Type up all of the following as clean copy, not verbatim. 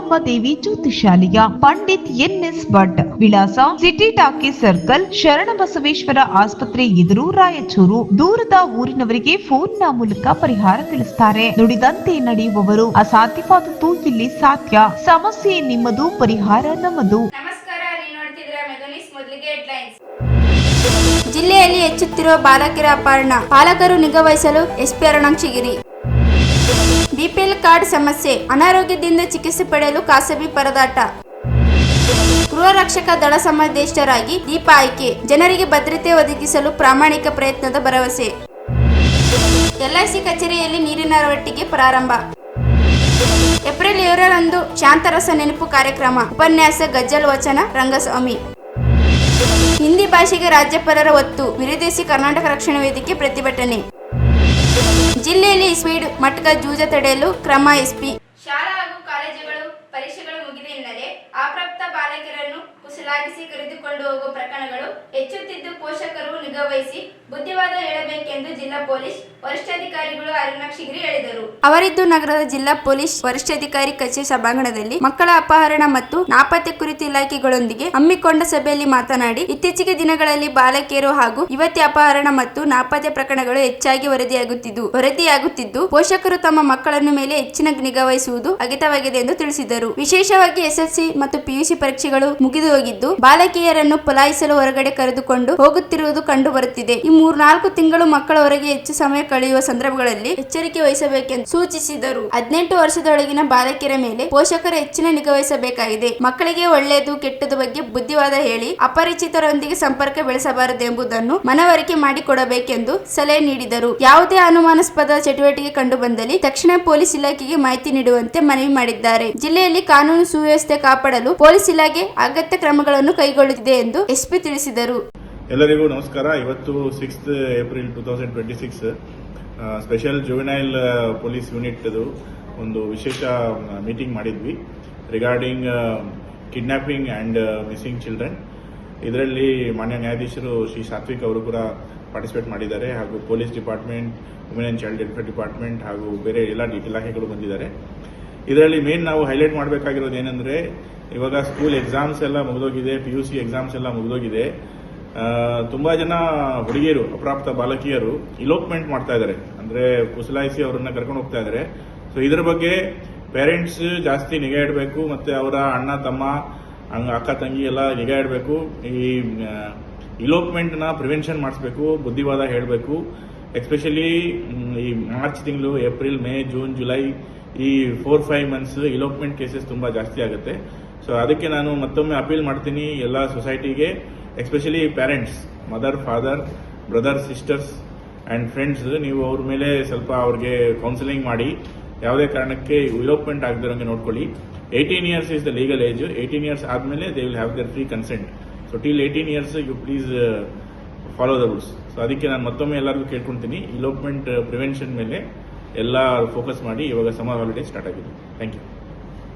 ರೇಣುಕಾಂಬ ದೇವಿ ಜ್ಯೋತಿಷಾಲಯ, Pandit N S Bhat, ವಿಳಾಸ city talkies circle, Sharanabasaveshwara ಆಸ್ಪತ್ರೆ ಎದುರು, ರಾಯಚೂರು. ದೂರದ ಊರಿನವರಿಗೆ ಫೋನ್ನ ಮೂಲಕ ಪರಿಹಾರ ತಿಳಿಸುತ್ತಾರೆ. ನುಡಿದಂತೆ ನಡೆಯುವವರು. ಅಸಾಧ್ಯವಾದದ್ದು ಇಲ್ಲಿ ಸಾಧ್ಯ. ಸಮಸ್ಯೆ ನಿಮ್ಮದು, ಪರಿಹಾರ ನಮ್ಮದು. ನಮಸ್ಕಾರ, ನೀವು ನೋಡ್ತಿದ್ದೀರಾ ಮೆಗಾನಿಸ್. ಮೊದಲಿಗೆ ಹೆಡ್ಲೈನ್ಸ್. ಜಿಲ್ಲೆಯಲ್ಲಿ ಹೆಚ್ಚುತ್ತಿರುವ ಬಾಲಕಿಯರ ಅಪಹರಣ, ಪಾಲಕರು ನಿಗಾ ವಹಿಸಲು ಎಸ್ಪಿ ಅರುಣಾಕ್ಷಿಗಿರಿ. ಬಿಪಿಎಲ್ ಕಾರ್ಡ್ ಸಮಸ್ಯೆ, ಅನಾರೋಗ್ಯದಿಂದ ಚಿಕಿತ್ಸೆ ಪಡೆಯಲು ಖಾಸಗಿ ಪರದಾಟ. ಗೃಹ ರಕ್ಷಕ ದಳ ಸಮಾದೇಷ್ಟರಾಗಿ ದೀಪ ಆಯ್ಕೆ, ಜನರಿಗೆ ಭದ್ರತೆ ಒದಗಿಸಲು ಪ್ರಾಮಾಣಿಕ ಪ್ರಯತ್ನದ ಭರವಸೆ. ಎಲ್ಐಸಿ ಕಚೇರಿಯಲ್ಲಿ ನೀರಿನ ಒಟ್ಟಿಗೆ ಪ್ರಾರಂಭ. ಏಪ್ರಿಲ್ 7ರಂದು ಶಾಂತರಸ ನೆನಪು ಕಾರ್ಯಕ್ರಮ, ಉಪನ್ಯಾಸ ಗಜ್ಜಲ್ ವಚನ ರಂಗಸ್ವಾಮಿ. ಹಿಂದಿ ಭಾಷೆಗೆ ರಾಜ್ಯಪಾಲರ ಒತ್ತು, ವಿರೋಧಿಸಿ ಕರ್ನಾಟಕ ರಕ್ಷಣಾ ವೇದಿಕೆ ಪ್ರತಿಭಟನೆ. ಜಿಲ್ಲೆಯಲ್ಲಿ ಸ್ಪೀಡ್ ಮಟ್ಕ ಜೂಜ ತಡೆಯಲು ಕ್ರಮ, ಎಸ್ಪಿ. ಶಾಲಾ ಹಾಗೂ ಕಾಲೇಜುಗಳು ಪರೀಕ್ಷೆಗಳು ಮುಗಿದ ಹಿನ್ನೆಲೆ ಅಪ್ರಾಪ್ತ ಬಾಲಕಿಯರನ್ನು ಕುಸಲಾಗಿಸಿ ಕರೆದುಕೊಂಡು ಹೋಗುವ ಪ್ರಕರಣಗಳು ಹೆಚ್ಚುತ್ತಿದ್ದು, ಪೋಷಕರು ನಿಗಾವಹಿಸಿ ಬುದ್ಧಿವಾದ ಹೇಳಬೇಕೆಂದು ಜಿಲ್ಲಾ ಪೊಲೀಸ್ ವರಿಷ್ಠಾಧಿಕಾರಿಗಳು ಅರುಣಾಕ್ಷಿಗಿರಿ ಹೇಳಿದರು. ಅವರಿದ್ದು ನಗರದ ಜಿಲ್ಲಾ ಪೊಲೀಸ್ ವರಿಷ್ಠಾಧಿಕಾರಿ ಕಚೇರಿ ಸಭಾಂಗಣದಲ್ಲಿ ಮಕ್ಕಳ ಅಪಹರಣ ಮತ್ತು ನಾಪತ್ತೆ ಕುರಿತು ಇಲಾಖೆಗಳೊಂದಿಗೆ ಹಮ್ಮಿಕೊಂಡ ಸಭೆಯಲ್ಲಿ ಮಾತನಾಡಿ, ಇತ್ತೀಚೆಗೆ ದಿನಗಳಲ್ಲಿ ಬಾಲಕಿಯರು ಹಾಗೂ ಯುವತಿ ಅಪಹರಣ ಮತ್ತು ನಾಪತ್ತೆ ಪ್ರಕರಣಗಳು ಹೆಚ್ಚಾಗಿ ವರದಿಯಾಗುತ್ತಿದ್ದು, ಪೋಷಕರು ತಮ್ಮ ಮಕ್ಕಳನ್ನು ಮೇಲೆ ಹೆಚ್ಚಿನ ನಿಗಾ ವಹಿಸುವುದು ಅಗತ್ಯವಾಗಿದೆ ಎಂದು ತಿಳಿಸಿದರು. ವಿಶೇಷವಾಗಿ ಎಸ್ಎಸ್ಸಿ ಮತ್ತು ಪಿಯುಸಿ ಪರೀಕ್ಷೆಗಳು ಮುಗಿದು ಹೋಗಿದ್ದು, ಬಾಲಕಿಯರನ್ನು ಪಲಾಯಿಸಲು ಹೊರಗಡೆ ಕರೆದುಕೊಂಡು ಹೋಗುತ್ತಿರುವುದು ಕಂಡು ಬರುತ್ತಿದೆ. ಈ 3-4 ತಿಂಗಳು ಮಕ್ಕಳ ಹೊರಗೆ ಹೆಚ್ಚು ಸಮಯ ಕಳೆಯುವ ಸಂದರ್ಭಗಳಲ್ಲಿ ಎಚ್ಚರಿಕೆ ವಹಿಸಬೇಕೆಂದು ಸೂಚಿಸಿದರು. 18 ವರ್ಷದೊಳಗಿನ ಬಾಲಕಿಯರ ಮೇಲೆ ಪೋಷಕರು ಹೆಚ್ಚಿನ ನಿಗಾ ವಹಿಸಬೇಕಾಗಿದೆ. ಮಕ್ಕಳಿಗೆ ಒಳ್ಳೆಯದು ಕೆಟ್ಟದ ಬಗ್ಗೆ ಬುದ್ಧಿವಾದ ಹೇಳಿ ಅಪರಿಚಿತರೊಂದಿಗೆ ಸಂಪರ್ಕ ಬೆಳೆಸಬಾರದು ಎಂಬುದನ್ನು ಮನವರಿಕೆ ಮಾಡಿಕೊಡಬೇಕೆಂದು ಸಲಹೆ ನೀಡಿದರು. ಯಾವುದೇ ಅನುಮಾನಾಸ್ಪದ ಚಟುವಟಿಕೆ ಕಂಡು ಬಂದಲ್ಲಿ ತಕ್ಷಣ ಪೊಲೀಸ್ ಇಲಾಖೆಗೆ ಮಾಹಿತಿ ನೀಡುವಂತೆ ಮನವಿ ಮಾಡಿದ್ದಾರೆ. ಜಿಲ್ಲೆಯಲ್ಲಿ ಕಾನೂನು ಸುವ್ಯವಸ್ಥೆ ಕಾಪಾಡಲು ಪೊಲೀಸ್ ಇಲಾಖೆ ಅಗತ್ಯ ಕ್ರಮಗಳನ್ನು ಕೈಗೊಳ್ಳುತ್ತಿದೆ ಎಂದು ಎಸ್ಪಿ ತಿಳಿಸಿದರು. ಎಲ್ಲರಿಗೂ ನಮಸ್ಕಾರ. ಇವತ್ತು 6th April 2026 special juvenile police unit ಒಂದು ವಿಶೇಷ ಮೀಟಿಂಗ್ ಮಾಡಿದ್ವಿ regarding kidnapping and missing children. ಇದರಲ್ಲಿ ಮಾನ್ಯ ನ್ಯಾಯಾಧೀಶರು ಶ್ರೀ ಸಾತ್ವಿಕ್ ಅವರು ಕೂಡ ಪಾರ್ಟಿಸಿಪೇಟ್ ಮಾಡಿದ್ದಾರೆ, ಹಾಗೂ police department, women and child welfare department ಹಾಗೂ ಬೇರೆ ಎಲ್ಲ ಇಲಾಖೆಗಳು ಬಂದಿದ್ದಾರೆ. ಇದರಲ್ಲಿ ಮೇನ್ ನಾವು ಹೈಲೈಟ್ ಮಾಡಬೇಕಾಗಿರೋದು ಏನಂದರೆ, ಇವಾಗ ಸ್ಕೂಲ್ ಎಕ್ಸಾಮ್ಸ್ ಎಲ್ಲ ಮುಗಿದೋಗಿದೆ, PUC ಎಕ್ಸಾಮ್ಸ್ ಎಲ್ಲ ಮುಗಿದೋಗಿದೆ. ತುಂಬಾ ಜನ ಹುಡುಗಿಯರು, ಅಪ್ರಾಪ್ತ ಬಾಲಕಿಯರು ಇಲೋಪ್ಮೆಂಟ್ ಮಾಡ್ತಾ ಇದ್ದಾರೆ, ಅಂದ್ರೆ ಕುಸಲಾಯಿಸಿ ಅವರನ್ನ ಕರ್ಕೊಂಡು ಹೋಗ್ತಾ ಇದ್ದಾರೆ. ಸೊ ಇದರ ಬಗ್ಗೆ ಪೇರೆಂಟ್ಸ್ ಜಾಸ್ತಿ ನಿಗಾ ಇಡಬೇಕು, ಮತ್ತೆ ಅವರ ಅಣ್ಣ ತಮ್ಮ ಅಕ್ಕ ತಂಗಿ ಎಲ್ಲ ನಿಗಾ ಇಡಬೇಕು. ಈ ಇಲೋಪ್ಮೆಂಟ್ ನ ಪ್ರಿವೆನ್ಷನ್ ಮಾಡಿಸ್ಬೇಕು, ಬುದ್ಧಿವಾದ ಹೇಳಬೇಕು. ಎಸ್ಪೆಷಲಿ ಈ ಮಾರ್ಚ್ ತಿಂಗಳು, ಏಪ್ರಿಲ್, ಮೇ, ಜೂನ್, ಜುಲೈ ಈ 4-5 ಮಂತ್ಸ್ ಇಲೋಪ್ಮೆಂಟ್ ಕೇಸಸ್ ತುಂಬಾ ಜಾಸ್ತಿ ಆಗುತ್ತೆ. ಸೊ ಅದಕ್ಕೆ ನಾನು ಮತ್ತೊಮ್ಮೆ ಅಪೀಲ್ ಮಾಡ್ತೀನಿ ಎಲ್ಲ ಸೊಸೈಟಿಗೆ, especially parents, mother, father, brother, sisters and friends, ನೀವು ಅವ್ರ ಮೇಲೆ ಸ್ವಲ್ಪ ಅವ್ರಿಗೆ ಕೌನ್ಸಿಲಿಂಗ್ ಮಾಡಿ ಯಾವುದೇ ಕಾರಣಕ್ಕೆ ಇಲೋಪ್ಮೆಂಟ್ ಆಗದಿರೋಂಗೆ ನೋಡ್ಕೊಳ್ಳಿ. 18 years is the legal age. 18 years ಆದಮೇಲೆ they will have their free consent. So till 18 years you please follow the rules. So ಅದಕ್ಕೆ ನಾನು ಮತ್ತೊಮ್ಮೆ ಎಲ್ಲರಿಗೂ ಕೇಳ್ಕೊಳ್ತೀನಿ, ಇಲೋಪ್ಮೆಂಟ್ ಪ್ರಿವೆನ್ಷನ್ ಮೇಲೆ ಎಲ್ಲ ಫೋಕಸ್ ಮಾಡಿ. ಇವಾಗ ಸಮ್ಮರ್ ಹಾಲಿಡೇ ಸ್ಟಾರ್ಟ್ ಆಗಿದೆ. Thank you.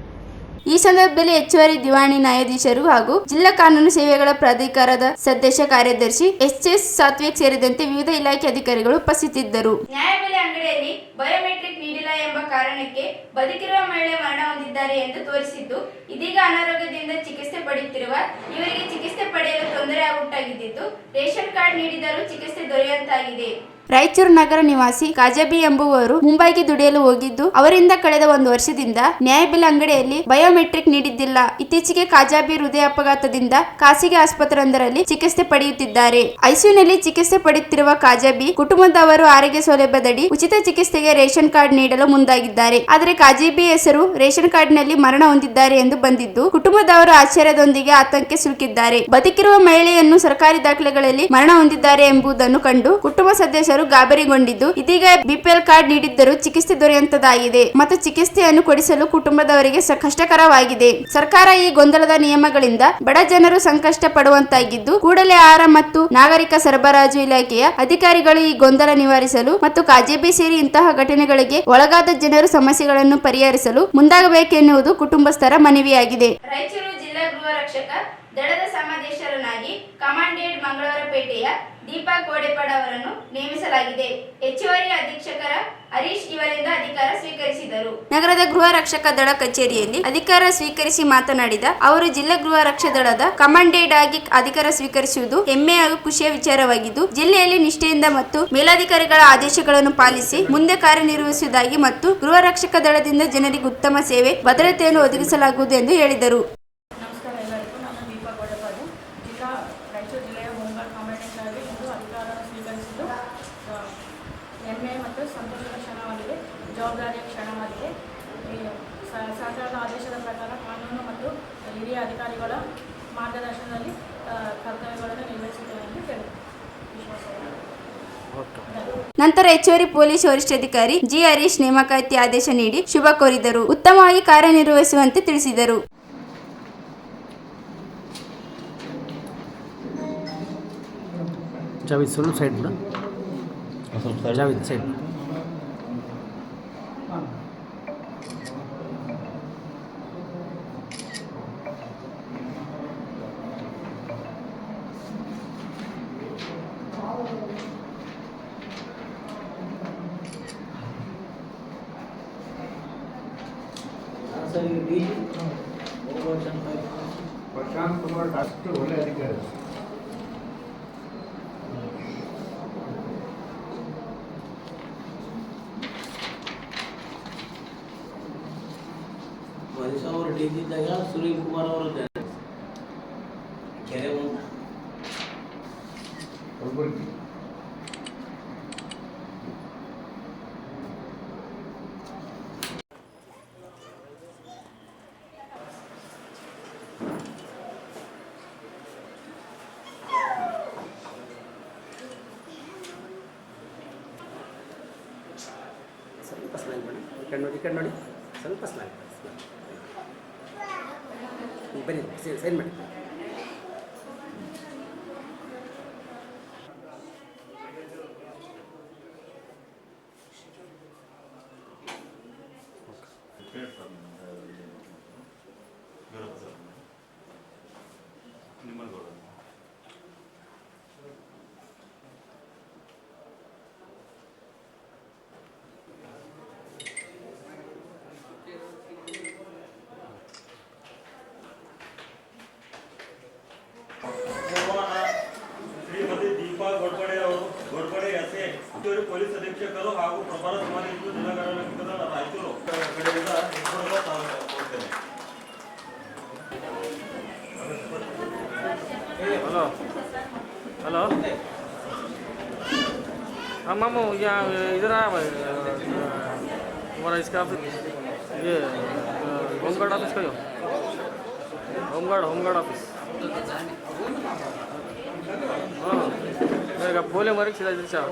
ಈ ಸಂದರ್ಭದಲ್ಲಿ ಹೆಚ್ಚುವರಿ ದಿವಾಣಿ ನ್ಯಾಯಾಧೀಶರು ಹಾಗೂ ಜಿಲ್ಲಾ ಕಾನೂನು ಸೇವೆಗಳ ಪ್ರಾಧಿಕಾರದ ಸದಸ್ಯ ಕಾರ್ಯದರ್ಶಿ ಎಸ್ ಸಾತ್ವಿಕ್ ಸೇರಿದಂತೆ ವಿವಿಧ ಇಲಾಖೆ ಅಧಿಕಾರಿಗಳು ಉಪಸ್ಥಿತರಿದ್ದರು. ನ್ಯಾಯಬೆಲೆ ಅಂಗಡಿಯಲ್ಲಿ ಬಯೋಮೆಟ್ರಿಕ್ ನೀಡಿಲ್ಲ ಎಂಬ ಕಾರಣಕ್ಕೆ ಬದುಕಿರುವ ಮಹಿಳೆ ಮರಣ ಹೊಂದಿದ್ದಾರೆ ಎಂದು ತೋರಿಸಿದ್ದು, ಇದೀಗ ಅನಾರೋಗ್ಯದಿಂದ ಚಿಕಿತ್ಸೆ ಪಡೆಯುತ್ತಿರುವ ಇವರಿಗೆ ಚಿಕಿತ್ಸೆ ಪಡೆಯಲು ತೊಂದರೆ ಉಂಟಾಗಿದ್ದು, ರೇಷನ್ ಕಾರ್ಡ್ ನೀಡಿದರೂ ಚಿಕಿತ್ಸೆ ದೊರೆಯುವಂತಾಗಿದೆ. ರಾಯಚೂರು ನಗರ ನಿವಾಸಿ ಕಾಜಾಬಿ ಎಂಬುವರು ಮುಂಬೈಗೆ ದುಡಿಯಲು ಹೋಗಿದ್ದು, ಅವರಿಂದ ಕಳೆದ 1 ವರ್ಷದಿಂದ ನ್ಯಾಯಬೆಲೆ ಅಂಗಡಿಯಲ್ಲಿ ಬಯೋಮೆಟ್ರಿಕ್ ನೀಡಿದ್ದಿಲ್ಲ. ಇತ್ತೀಚೆಗೆ ಕಾಜಾಬಿ ಹೃದಯ ಅಪಘಾತದಿಂದ ಖಾಸಗಿ ಆಸ್ಪತ್ರೆಯೊಂದರಲ್ಲಿ ಚಿಕಿತ್ಸೆ ಪಡೆಯುತ್ತಿದ್ದಾರೆ. ಐಸಿಯುನಲ್ಲಿ ಚಿಕಿತ್ಸೆ ಪಡೆಯುತ್ತಿರುವ ಕಾಜಾಬಿ ಕುಟುಂಬದವರು ಆರೋಗ್ಯ ಸೌಲಭ್ಯದಡಿ ಉಚಿತ ಚಿಕಿತ್ಸೆಗೆ ರೇಷನ್ ಕಾರ್ಡ್ ನೀಡಲು ಮುಂದಾಗಿದ್ದಾರೆ. ಆದರೆ ಕಾಜಾಬಿ ಹೆಸರು ರೇಷನ್ ಕಾರ್ಡ್ನಲ್ಲಿ ಮರಣ ಹೊಂದಿದ್ದಾರೆ ಎಂದು ಬಂದಿದ್ದು, ಕುಟುಂಬದವರು ಆಶ್ಚರ್ಯದೊಂದಿಗೆ ಆತಂಕಕ್ಕೆ ಸಿಲುಕಿದ್ದಾರೆ. ಬದುಕಿರುವ ಮಹಿಳೆಯನ್ನು ಸರ್ಕಾರಿ ದಾಖಲೆಗಳಲ್ಲಿ ಮರಣ ಹೊಂದಿದ್ದಾರೆ ಎಂಬುದನ್ನು ಕಂಡು ಕುಟುಂಬ ಸದಸ್ಯರು ಗಾಬರಿಗೊಂಡಿದ್ದು, ಇದೀಗ ಬಿಪಿಎಲ್ ಕಾರ್ಡ್ ನೀಡಿದ್ದರೂ ಚಿಕಿತ್ಸೆ ದೊರೆಯುವಂತದಾಗಿದೆ ಮತ್ತು ಚಿಕಿತ್ಸೆಯನ್ನು ಕೊಡಿಸಲು ಕುಟುಂಬದವರಿಗೆ ಕಷ್ಟಕರವಾಗಿದೆ. ಸರ್ಕಾರ ಈ ಗೊಂದಲದ ನಿಯಮಗಳಿಂದ ಬಡ ಜನರು ಸಂಕಷ್ಟ ಪಡುವಂತಾಗಿದ್ದು, ಕೂಡಲೇ ಆಹಾರ ಮತ್ತು ನಾಗರಿಕ ಸರಬರಾಜು ಇಲಾಖೆಯ ಅಧಿಕಾರಿಗಳು ಈ ಗೊಂದಲ ನಿವಾರಿಸಲು ಮತ್ತು ಕಾಜೇಬಿ ಸೇರಿ ಇಂತಹ ಘಟನೆಗಳಿಗೆ ಒಳಗಾದ ಜನರು ಸಮಸ್ಯೆಗಳನ್ನು ಪರಿಹರಿಸಲು ಮುಂದಾಗಬೇಕೆನ್ನುವುದು ಕುಟುಂಬಸ್ಥರ ಮನವಿಯಾಗಿದೆ. ರಾಯಚೂರು ಜಿಲ್ಲಾ ಗೃಹ ರಕ್ಷಕ ದಳದ ಸಮಾದೇಶರನಾಗಿ ಕಮಾಂಡೆಂಟ್ ಮಂಗಳವಾರಪೇಟೆಯ ದೀಪಾ ಕೋಡೆಪಾಡ್ ಅವರನ್ನು ನೇಮಿಸಲಾಗಿದೆ. ಹೆಚ್ಚುವರಿ ಅಧೀಕ್ಷಕರ ಹರೀಶ್ ಇವರಿಂದ ಅಧಿಕಾರ ಸ್ವೀಕರಿಸಿದರು. ನಗರದ ಗೃಹ ರಕ್ಷಕ ದಳ ಕಚೇರಿಯಲ್ಲಿ ಅಧಿಕಾರ ಸ್ವೀಕರಿಸಿ ಮಾತನಾಡಿದ ಅವರು, ಜಿಲ್ಲಾ ಗೃಹ ರಕ್ಷಕ ದಳದ ಕಮಾಂಡೆಂಟ್ ಆಗಿ ಅಧಿಕಾರ ಸ್ವೀಕರಿಸುವುದು ಹೆಮ್ಮೆ ಹಾಗೂ ಖುಷಿಯ ವಿಚಾರವಾಗಿದ್ದು, ಜಿಲ್ಲೆಯಲ್ಲಿ ನಿಷ್ಠೆಯಿಂದ ಮತ್ತು ಮೇಲಾಧಿಕಾರಿಗಳ ಆದೇಶಗಳನ್ನು ಪಾಲಿಸಿ ಮುಂದೆ ಕಾರ್ಯನಿರ್ವಹಿಸುವುದಾಗಿ ಮತ್ತು ಗೃಹ ರಕ್ಷಕ ದಳದಿಂದ ಜನರಿಗೆ ಉತ್ತಮ ಸೇವೆ, ಭದ್ರತೆಯನ್ನು ಒದಗಿಸಲಾಗುವುದು ಎಂದು ಹೇಳಿದರು. ನಮಸ್ಕಾರ ಎಲ್ಲರಿಗೂ. ನಾನು ದೀಪಾ ಕೋಡೆಪಾಡು, ರಾಯಚೂರು ಜಿಲ್ಲೆಯ ಹೋಂಗಾರ್ಡ್ ಕಮಾಂಡೆಂಟ್ ಆಗಿ ಇಂದು ಅಧಿಕಾರ ಸ್ವೀಕರಿಸಿದ್ದು ಹೆಮ್ಮೆ ಮತ್ತು ಸಂತೋಷದ ಕ್ಷಣವಾಗಿದೆ, ಜವಾಬ್ದಾರಿಯ ಕ್ಷಣವಾಗಿದೆ. ಸರ್ಕಾರದ ಆದೇಶದ ಪ್ರಕಾರ ಕಾನೂನು ಮತ್ತು ಹಿರಿಯ ಅಧಿಕಾರಿಗಳ ಮಾರ್ಗದರ್ಶನದಲ್ಲಿ ಕರ್ತವ್ಯಗಳನ್ನು ನಿರ್ವಹಿಸುತ್ತೇವೆ ಎಂದು ಹೇಳಿ ನಂತರ ಹೆಚ್ಚುವರಿ ಪೊಲೀಸ್ ವರಿಷ್ಠಾಧಿಕಾರಿ ಜಿ ಹರೀಶ್ ನೇಮಕಾತಿ ಆದೇಶ ನೀಡಿ ಶುಭ ಕೋರಿದರು. ಉತ್ತಮವಾಗಿ ಕಾರ್ಯನಿರ್ವಹಿಸುವಂತೆ ತಿಳಿಸಿದರು. ಜಾವೇದ್ ಸ್ವಲ್ಪ ಸೈಡ್ ಬಿಡು. ಜಾವೇದ್ ಸೈಡ್. ಪ್ರಶಾಂತ್ ಕುಮಾರ್ ಡಾಕ್ಟರ್ ಒಳ್ಳೆ ಅಧಿಕಾರಿ. ಮಹೇಶ್ ಅವರು ಡಿಸಿ ಇದ್ದಾಗ ಸುನೀಲ್ ಕುಮಾರ್ ಅವರು ಕೆರೆ ಸ್ವಲ್ಪ ಸ್ಮೈಲ್ ಮಾಡಿ. ಈ ಕಡೆ ನೋಡಿ ಸ್ವಲ್ಪ ಸ್ಮೈಲ್ ಬನ್ನಿ, ಸೈನ್ ಮಾಡಿ. ಶ್ರೀಮತಿ ದೀಪಾ ಗೋಡ್ಪಡೆ ಅವರು ಎಸ್ಎ ಹೆಚ್ಚುವರಿ ಪೊಲೀಸ್ ಅಧೀಕ್ಷಕರು ಹಾಗೂ ಪ್ರಭಾರ ಸಮಾಜದ ಜಿಲ್ಲಾ ಘಟಕದ ರಾಯಚೂರು ಕಡೆಯಿಂದ ಕೊಡ್ತೇನೆ. हेलो हेलो हाँ मामू, यहाँ इधर आया भाई हमारा इसका ऑफिस, ये होमगार्ड ऑफिस का, होमगार्ड ऑफिस. हाँ मेरे बोले मरे सीधा इधर से आओ.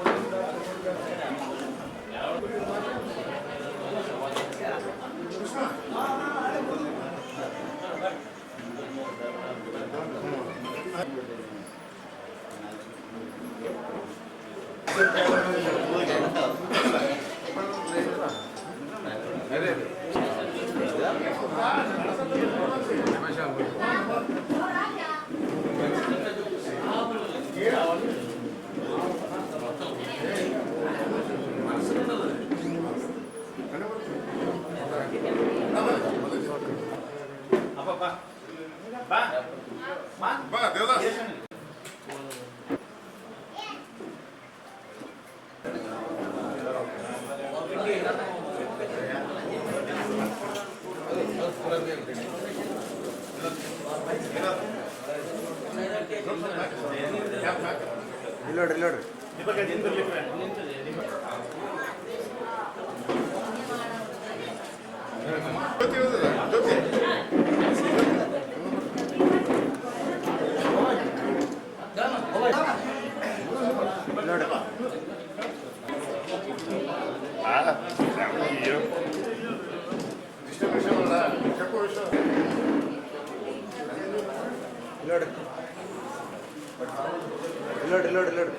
Reload. Reload.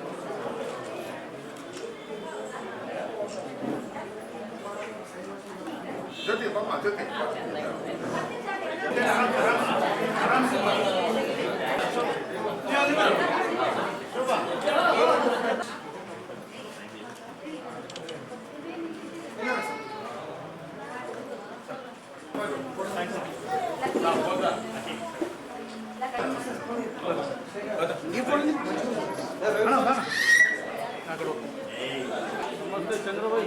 ಜೊತೆ ಬಾಮ್ಮ ಜೊತೆ ಶೋಭಾ नमस्ते चंद्र भाई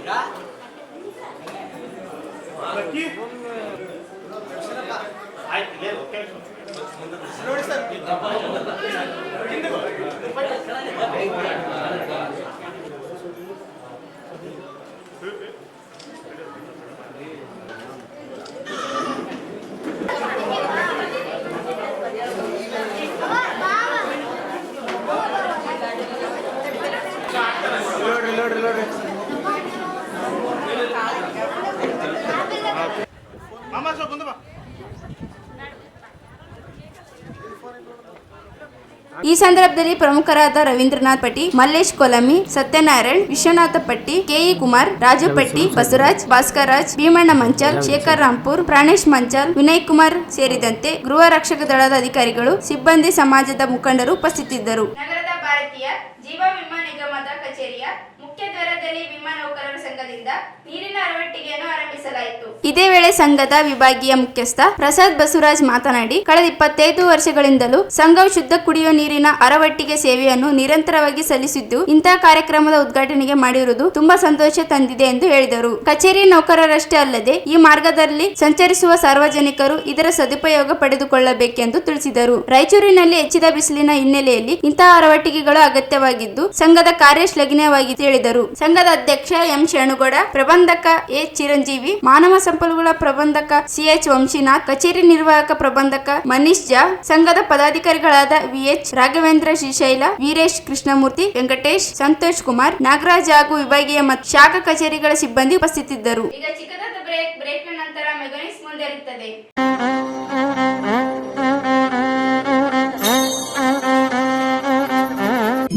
ಈ ಸಂದರ್ಭದಲ್ಲಿ ಪ್ರಮುಖರಾದ ರವೀಂದ್ರನಾಥ್ ಪಟ್ಟಿ, ಮಲ್ಲೇಶ್ ಕೊಲಮಿ, ಸತ್ಯನಾರಾಯಣ್, ವಿಶ್ವನಾಥ ಪಟ್ಟಿ, ಕೆಇ ಕುಮಾರ್, ರಾಜು ಪಟ್ಟಿ, ಬಸವರಾಜ್, ಭಾಸ್ಕರ್ ರಾಜ್, ಭೀಮಣ್ಣ ಮಂಚಲ್, ಶೇಖರ್ ರಾಂಪುರ್, ಪ್ರಾಣೇಶ್ ಮಂಚಲ್, ವಿನಯ್ ಕುಮಾರ್ ಸೇರಿದಂತೆ ಗೃಹ ರಕ್ಷಕ ದಳದ ಅಧಿಕಾರಿಗಳು, ಸಿಬ್ಬಂದಿ, ಸಮಾಜದ ಮುಖಂಡರು ಉಪಸ್ಥಿತರಿದ್ದರು. ನಗರದ ಭಾರತೀಯ ಜೀವ ವಿಮಾ ನಿಗಮದ ಕಚೇರಿಯ ಮುಖ್ಯ ದ್ವಾರದಲ್ಲಿ ವಿಮಾ ನೌಕರರ ಸಂಘದಿಂದ ನೀರಿನ ಅರವಟ್ಟಿಗೆಯನ್ನು ಆರಂಭಿಸಲಾಯಿತು. ಇದೇ ವೇಳೆ ಸಂಘದ ವಿಭಾಗೀಯ ಮುಖ್ಯಸ್ಥ ಪ್ರಸಾದ್ ಬಸವರಾಜ್ ಮಾತನಾಡಿ, ಕಳೆದ 25 ವರ್ಷಗಳಿಂದಲೂ ಸಂಘವು ಶುದ್ಧ ಕುಡಿಯುವ ನೀರಿನ ಅರವಟ್ಟಿಗೆ ಸೇವೆಯನ್ನು ನಿರಂತರವಾಗಿ ಸಲ್ಲಿಸಿದ್ದು, ಇಂತಹ ಕಾರ್ಯಕ್ರಮದ ಉದ್ಘಾಟನೆಗೆ ಮಾಡಿರುವುದು ತುಂಬಾ ಸಂತೋಷ ತಂದಿದೆ ಎಂದು ಹೇಳಿದರು. ಕಚೇರಿ ನೌಕರರಷ್ಟೇ ಅಲ್ಲದೆ ಈ ಮಾರ್ಗದಲ್ಲಿ ಸಂಚರಿಸುವ ಸಾರ್ವಜನಿಕರು ಇದರ ಸದುಪಯೋಗ ಪಡೆದುಕೊಳ್ಳಬೇಕೆಂದು ತಿಳಿಸಿದರು. ರಾಯಚೂರಿನಲ್ಲಿ ಹೆಚ್ಚಿದ ಬಿಸಿಲಿನ ಹಿನ್ನೆಲೆಯಲ್ಲಿ ಇಂತಹ ಅರವಟ್ಟಿಗೆಗಳು ಅಗತ್ಯವಾಗಿದ್ದು, ಸಂಘದ ಕಾರ್ಯ ಶ್ಲಾಘನೀಯವಾಗಿದೆ ಹೇಳಿದರು. ಸಂಘದ ಅಧ್ಯಕ್ಷ ಎಂ ಶರಣುಗೌಡ, ಪ್ರಬಂಧಕ ಎ ಚಿರಂಜೀವಿ, ಮಾನವ ಸಂಪನ್ಮೂಲ ಪ್ರಬಂಧಕ ಸಿಎಚ್ ವಂಶಿನಾಥ್, ಕಚೇರಿ ನಿರ್ವಾಹಕ ಪ್ರಬಂಧಕ ಮನೀಶ್ ಜಾ, ಸಂಘದ ಪದಾಧಿಕಾರಿಗಳಾದ ವಿಎಚ್ ರಾಘವೇಂದ್ರ, ಶ್ರೀಶೈಲ, ವೀರೇಶ್, ಕೃಷ್ಣಮೂರ್ತಿ, ವೆಂಕಟೇಶ್, ಸಂತೋಷ್ ಕುಮಾರ್, ನಾಗರಾಜ್ ಹಾಗೂ ವಿಭಾಗೀಯ ಮತ್ತು ಶಾಖಾ ಕಚೇರಿಗಳ ಸಿಬ್ಬಂದಿ ಉಪಸ್ಥಿತರಿದ್ದರು. ಈಗ ಚಿಕ್ಕದಾದ ಬ್ರೇಕ್ ನಂತರ ಮೆಗಾನಿಕ್ಸ್ ಮುಂದುವರಿಯುತ್ತದೆ.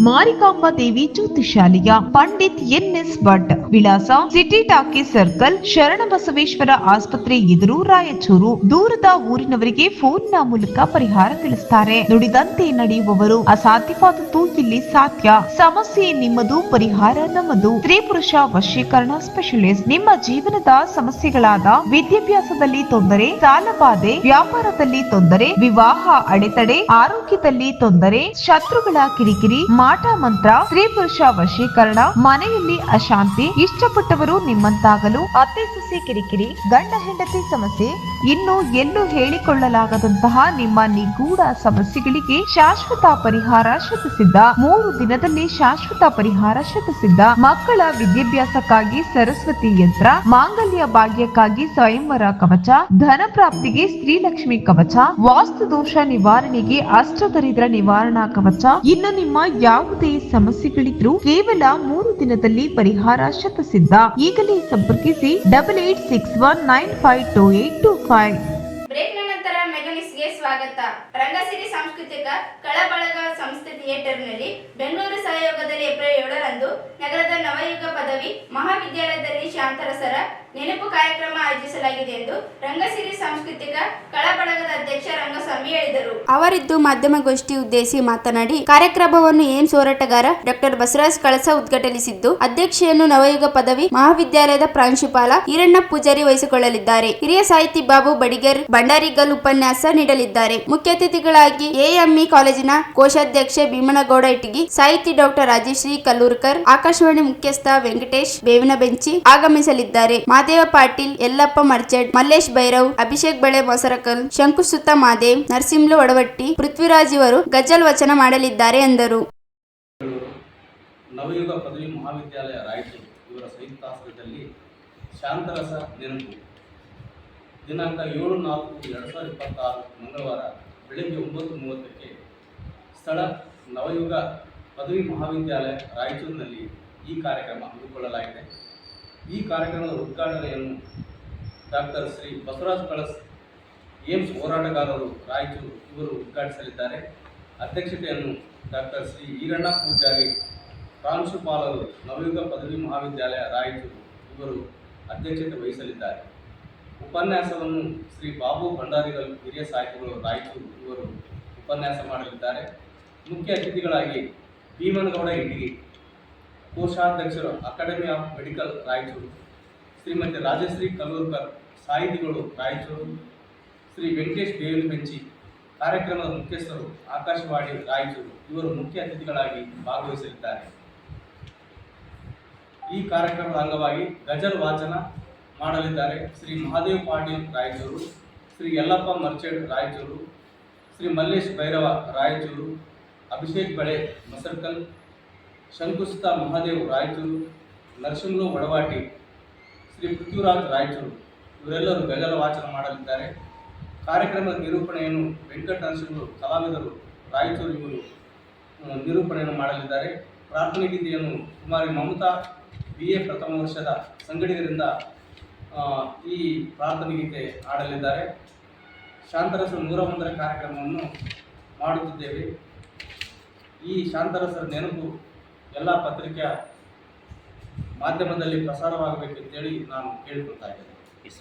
ಮಾರಿಕಾಂಬಾ ದೇವಿ ಜ್ಯೋತಿಷಾಲಯ, ಪಂಡಿತ್ ಎನ್ಎಸ್ ಭಟ್, ವಿಳಾಸ ಸಿಟಿ ಟಾಕೀಸ್ ಸರ್ಕಲ್, ಶರಣಬಸವೇಶ್ವರ ಆಸ್ಪತ್ರೆ ಎದುರು, ರಾಯಚೂರು. ದೂರದ ಊರಿನವರಿಗೆ ಫೋನ್ನ ಮೂಲಕ ಪರಿಹಾರ ತಿಳಿಸುತ್ತಾರೆ. ನುಡಿದಂತೆ ನಡೆಯುವವರು, ಅಸಾಧ್ಯವಾದದ್ದು ಇಲ್ಲಿ ಸಾಧ್ಯ. ಸಮಸ್ಯೆ ನಿಮ್ಮದು, ಪರಿಹಾರ ನಮ್ಮದು. ಸ್ತ್ರೀ ಪುರುಷ ವಶೀಕರಣ ಸ್ಪೆಷಲಿಸ್ಟ್. ನಿಮ್ಮ ಜೀವನದ ಸಮಸ್ಯೆಗಳಾದ ವಿದ್ಯಾಭ್ಯಾಸದಲ್ಲಿ ತೊಂದರೆ, ಸಾಲಬಾಧೆ, ವ್ಯಾಪಾರದಲ್ಲಿ ತೊಂದರೆ, ವಿವಾಹ ಅಡೆತಡೆ, ಆರೋಗ್ಯದಲ್ಲಿ ತೊಂದರೆ, ಶತ್ರುಗಳ ಕಿರಿಕಿರಿ, ಮಾಟ ಮಂತ್ರ, ಸ್ತ್ರೀ ಪುರುಷ ವಶೀಕರಣ, ಮನೆಯಲ್ಲಿ ಅಶಾಂತಿ, ಇಷ್ಟಪಟ್ಟವರು ನಿಮ್ಮಂತಾಗಲು, ಅತ್ತೆ ಸೊಸೆ ಕಿರಿಕಿರಿ, ಗಂಡ ಹೆಂಡತಿ ಸಮಸ್ಯೆ, ಇನ್ನು ಎಲ್ಲೂ ಹೇಳಿಕೊಳ್ಳಲಾಗದಂತಹ ನಿಮ್ಮ ನಿಗೂಢ ಸಮಸ್ಯೆಗಳಿಗೆ ಶಾಶ್ವತ ಪರಿಹಾರ ಶತಸಿದ್ಧ. 3 ದಿನದಲ್ಲಿ ಶಾಶ್ವತ ಪರಿಹಾರ ಶತಸಿದ್ಧ. ಮಕ್ಕಳ ವಿದ್ಯಾಭ್ಯಾಸಕ್ಕಾಗಿ ಸರಸ್ವತಿ ಯಂತ್ರ, ಮಾಂಗಲ್ಯ ಭಾಗ್ಯಕ್ಕಾಗಿ ಸ್ವಯಂವರ ಕವಚ, ಧನ ಪ್ರಾಪ್ತಿಗೆ ಶ್ರೀಲಕ್ಷ್ಮಿ ಕವಚ, ವಾಸ್ತು ದೋಷ ನಿವಾರಣೆಗೆ ಅಷ್ಟದರಿದ್ರ ನಿವಾರಣಾ ಕವಚ. ಇನ್ನು ನಿಮ್ಮ ಯಾವುದೇ ಸಮಸ್ಯೆಗಳಿದ್ರೂ ಕೇವಲ 3 ದಿನದಲ್ಲಿ ಪರಿಹಾರ ಶತಸಿದ್ಧ. ಈಗಲೇ ಸಂಪರ್ಕಿಸಿ 8861952825. ಬ್ರೇಕ್ನ ನಂತರ ಮೆಗಾನಿಕ್ಸ್ಗೆ ಸ್ವಾಗತ. ರಂಗಸಿರಿ ಸಾಂಸ್ಕೃತಿಕ ಕಳಬಳಗ ಸಂಸ್ಥೆ ಥಿಯೇಟರ್ನಲ್ಲಿ ಬೆಂಗಳೂರು ಸಹಯೋಗದಲ್ಲಿ ಏಪ್ರಿಲ್ 7ರಂದು ನಗರದ ನವಯುಗ ಪದವಿ ಮಹಾವಿದ್ಯಾಲಯದಲ್ಲಿ ಶಾಂತರಸರ ನೆನಪು ಕಾರ್ಯಕ್ರಮ ಆಯೋಜಿಸಲಾಗಿದೆ ಎಂದು ರಂಗಸಿರಿ ಸಾಂಸ್ಕೃತಿಕ ಕಳಬಳಗದ ಅಧ್ಯಕ್ಷ ರಂಗಸ್ವಾಮಿ ಹೇಳಿದರು. ಅವರಿದ್ದು ಮಾಧ್ಯಮಗೋಷ್ಠಿ ಉದ್ದೇಶಿಸಿ ಮಾತನಾಡಿ, ಕಾರ್ಯಕ್ರಮವನ್ನು ಏಮ್ಸ್ ಹೋರಾಟಗಾರ ಡಾಕ್ಟರ್ ಬಸವರಾಜ್ ಕಳಸ ಉದ್ಘಾಟಿಸಿದ್ದು, ಅಧ್ಯಕ್ಷೆಯನ್ನು ನವಯುಗ ಪದವಿ ಮಹಾವಿದ್ಯಾಲಯದ ಪ್ರಾಂಶುಪಾಲ ಈರಣ್ಣ ಪೂಜಾರಿ ವಹಿಸಿಕೊಳ್ಳಲಿದ್ದಾರೆ. ಹಿರಿಯ ಸಾಹಿತಿ ಬಾಬು ಬಡಿಗರ್ ಭಂಡಾರಿಗಲ್ ಉಪನ್ಯಾಸ ನೀಡಲಿದ್ದಾರೆ. ಮುಖ್ಯ ಅತಿಥಿಗಳಾಗಿ ಎಎಂಇ ಕಾಲೇಜಿನ ಕೋಶಾಧ್ಯಕ್ಷೆ ಭೀಮನಗೌಡ ಇಟಗಿ, ಸಾಹಿತಿ ಡಾಕ್ಟರ್ ರಾಜಶ್ರೀ ಕಲ್ಲೂರ್ಕರ್, ಆಕಾಶವಾಣಿ ಮುಖ್ಯಸ್ಥ ವೆಂಕಟೇಶ್ ಬೇವಿನಬೆಂಚಿ ಆಗಮಿಸಲಿದ್ದಾರೆ. ಮಾದೇವ ಪಾಟೀಲ್, ಯಲ್ಲಪ್ಪ ಮರ್ಚಡ್, ಮಲ್ಲೇಶ್ ಭೈರವ್, ಅಭಿಷೇಕ್ ಬಳೆ ಮೊಸರಕಲ್, ಶಂಕುಸುತ್ತ ಮಾದೇವ್, ನರಸಿಂಹಲು ಒಡವಟ್ಟಿ, ಪೃಥ್ವಿರಾಜ್ ಇವರು ಗಜಲ್ ವಚನ ಮಾಡಲಿದ್ದಾರೆ ಎಂದರು. ನವಯುಗ ಪದವಿ ಮಹಾವಿದ್ಯಾಲಯ ರಾಯಚೂರು ಇವರ ಸಂಯುಕ್ತಾಶ್ರಯದಲ್ಲಿ ಶಾಂತರಸ ನೆನಪು ದಿನಾಂಕ 7/4/2026 ಮಂಗಳವಾರ ಬೆಳಗ್ಗೆ 9:30ಕ್ಕೆ ಸ್ಥಳ ನವಯುಗ ಪದವಿ ಮಹಾವಿದ್ಯಾಲಯ ರಾಯಚೂರಿನಲ್ಲಿ ಈ ಕಾರ್ಯಕ್ರಮ ಹಮ್ಮಿಕೊಳ್ಳಲಾಗಿದೆ. ಈ ಕಾರ್ಯಕ್ರಮದ ಉದ್ಘಾಟನೆಯನ್ನು ಡಾಕ್ಟರ್ ಶ್ರೀ ಬಸವರಾಜ್ ಕಳಸ್ ಏಮ್ಸ್ ಹೋರಾಟಗಾರರು ರಾಯಚೂರು ಇವರು ಉದ್ಘಾಟಿಸಲಿದ್ದಾರೆ. ಅಧ್ಯಕ್ಷತೆಯನ್ನು ಡಾಕ್ಟರ್ ಶ್ರೀ ಈರಣ್ಣ ಪೂಜಾರಿ ಪ್ರಾಂಶುಪಾಲರು ನವಯುಗ ಪದವಿ ಮಹಾವಿದ್ಯಾಲಯ ರಾಯಚೂರು ಇವರು ಅಧ್ಯಕ್ಷತೆ ವಹಿಸಲಿದ್ದಾರೆ. ಉಪನ್ಯಾಸವನ್ನು ಶ್ರೀ ಬಾಬು ಭಂಡಾರಿಗಲ್ ಹಿರಿಯ ಸಾಹಿತಿಗಳು ರಾಯಚೂರು ಇವರು ಉಪನ್ಯಾಸ ಮಾಡಲಿದ್ದಾರೆ. ಮುಖ್ಯ ಅತಿಥಿಗಳಾಗಿ ಭೀಮನಗೌಡ ಇಟಗಿ, ಕೋಶಾಧ್ಯಕ್ಷರು academy of medical Raichur, Shrimati Rajashree Kallurkar, ಸಾಹಿತಿಗಳು ರಾಯಚೂರು, ಶ್ರೀ ವೆಂಕಟೇಶ್ ಬೇವಿನಬೆಂಚಿ, ಕಾರ್ಯಕ್ರಮದ ಮುಖ್ಯಸ್ಥರು ಆಕಾಶವಾಣಿ ರಾಯಚೂರು ಇವರು ಮುಖ್ಯ ಅತಿಥಿಗಳಾಗಿ ಭಾಗವಹಿಸಲಿದ್ದಾರೆ. ಈ ಕಾರ್ಯಕ್ರಮದ ಅಂಗವಾಗಿ ಗಜಲ್ ವಾಚನ ಮಾಡಲಿದ್ದಾರೆ ಶ್ರೀ ಮಹಾದೇವ್ ಪಾಟೀಲ್ ರಾಯಚೂರು, ಶ್ರೀ ಯಲ್ಲಪ್ಪ ಮರ್ಚೆಡ್ ರಾಯಚೂರು, ಶ್ರೀ ಮಲ್ಲೇಶ್ ಭೈರವ ರಾಯಚೂರು, ಅಭಿಷೇಕ್ ಬಳೆ ಮಸರ್ಕಲ್, ಶಂಕುಸ್ಥ ಮಹಾದೇವ್ ರಾಯಚೂರು, ನರಸಿಂಹ ವಡವಾಟಿ, ಶ್ರೀ ಪೃಥ್ವಿರಾಜ್ ರಾಯಚೂರು ಇವರೆಲ್ಲರೂ ಗಜಲ ವಾಚನ ಮಾಡಲಿದ್ದಾರೆ. ಕಾರ್ಯಕ್ರಮದ ನಿರೂಪಣೆಯನ್ನು ವೆಂಕಟ ನರಸಿಂಹ ಕಲಾವಿದರು ರಾಯಚೂರು ಇವರು ನಿರೂಪಣೆಯನ್ನು ಮಾಡಲಿದ್ದಾರೆ. ಪ್ರಾರ್ಥನೆ ಗೀತೆಯನ್ನು ಕುಮಾರಿ ಮಮತಾ BA ಪ್ರಥಮ ವರ್ಷದ ಸಂಗಡಿಗರಿಂದ ಈ ಪ್ರಾರ್ಥನೆ ಗೀತೆ ಆಡಲಿದ್ದಾರೆ. ಶಾಂತರಸರ 101ರ ಕಾರ್ಯಕ್ರಮವನ್ನು ಮಾಡುತ್ತಿದ್ದೇವೆ. ಈ ಶಾಂತರಸರ ನೆನಪು ಎಲ್ಲ ಪತ್ರಿಕಾ ಮಾಧ್ಯಮದಲ್ಲಿ ಪ್ರಸಾರವಾಗಬೇಕೆಂತೇಳಿ ನಾನು ಕೇಳಿಕೊಳ್ತಾ ಇದ್ದೇನೆ.